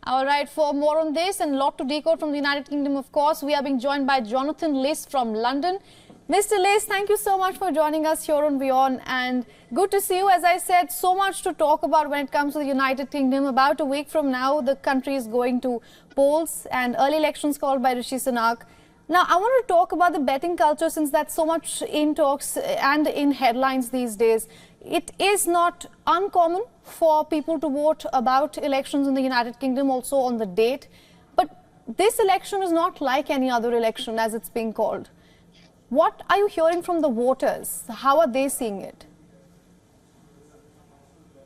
All right, for more on this and a lot to decode from the United Kingdom, of course, we are being joined by Jonathan Liss from London. Mr. Liss, thank you so much for joining us here on WION, and good to see you. As I said, so much to talk about when it comes to the United Kingdom. About a week from now, the country is going to polls and early elections called by Rishi Sunak. Now, I want to talk about the betting culture, since that's so much in talks and in headlines these days. It is not uncommon for people to vote about elections in the United Kingdom, also on the date. But this election is not like any other election, as it's being called. What are you hearing from the voters? How are they seeing it?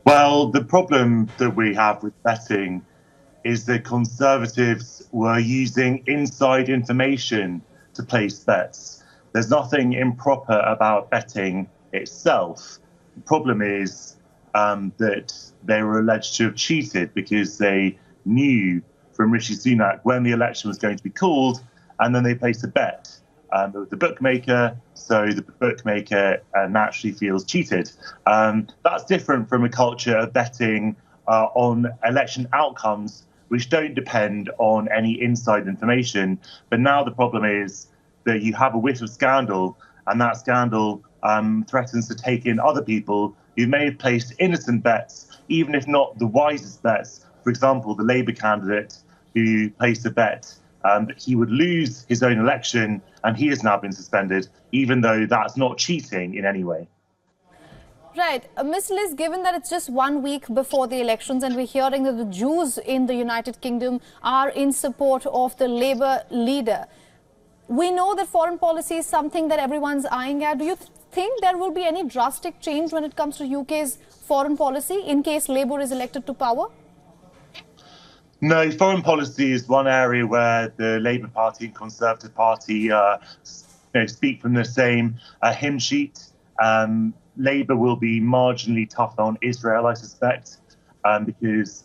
Well, the problem that we have with betting is that Conservatives were using inside information to place bets. There's nothing improper about betting itself. The problem is that they were alleged to have cheated because they knew from Rishi Sunak when the election was going to be called, and then they placed a bet with the bookmaker, so the bookmaker naturally feels cheated. That's different from a culture of betting on election outcomes which don't depend on any inside information. But now the problem is that you have a whiff of scandal, and that scandal threatens to take in other people who may have placed innocent bets, even if not the wisest bets. For example, the Labour candidate who placed a bet that he would lose his own election, and he has now been suspended, even though that's not cheating in any way. Right. Ms. Liss, given that it's just 1 week before the elections and we're hearing that the Jews in the United Kingdom are in support of the Labour leader, we know that foreign policy is something that everyone's eyeing at. Do you think there will be any drastic change when it comes to UK's foreign policy in case Labour is elected to power? No, foreign policy is one area where the Labour Party and Conservative Party speak from the same hymn sheet. Labour will be marginally tougher on Israel, I suspect, because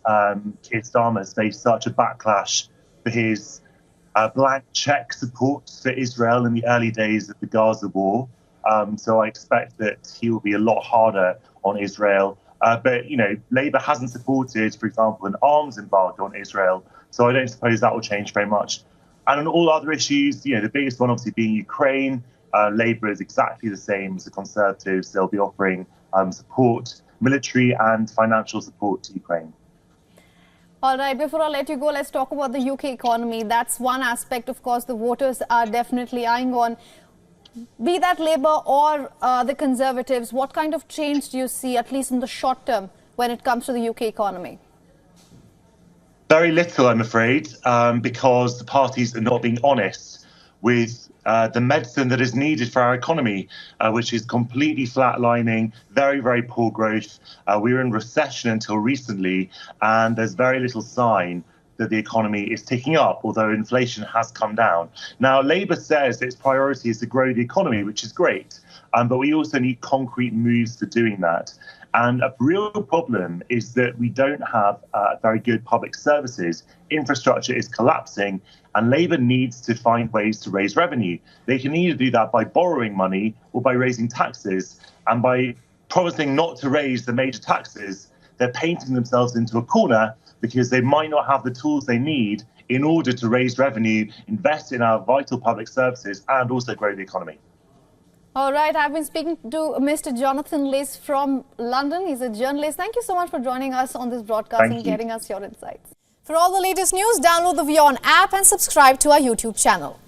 Keir Starmer has faced such a backlash for his blank cheque support for Israel in the early days of the Gaza war. So I expect that he will be a lot harder on Israel. But, Labour hasn't supported, for example, an arms embargo on Israel. So I don't suppose that will change very much. And on all other issues, the biggest one obviously being Ukraine, Labour is exactly the same as the Conservatives. They'll be offering support, military and financial support to Ukraine. All right, before I let you go, let's talk about the UK economy. That's one aspect, of course, the voters are definitely eyeing on. Be that Labour or the Conservatives, what kind of change do you see, at least in the short term, when it comes to the UK economy? Very little, I'm afraid, because the parties are not being honest with the medicine that is needed for our economy, which is completely flatlining, very, very poor growth. We were in recession until recently, and there's very little sign that the economy is ticking up, although inflation has come down. Now, Labour says its priority is to grow the economy, which is great, but we also need concrete moves for doing that. And a real problem is that we don't have very good public services. Infrastructure is collapsing, and Labour needs to find ways to raise revenue. They can either do that by borrowing money or by raising taxes. And by promising not to raise the major taxes, they're painting themselves into a corner, because they might not have the tools they need in order to raise revenue, invest in our vital public services, and also grow the economy. All right, I've been speaking to Mr. Jonathan Liss from London. He's a journalist. Thank you so much for joining us on this broadcast and getting us your insights. For all the latest news, download the WION app and subscribe to our YouTube channel.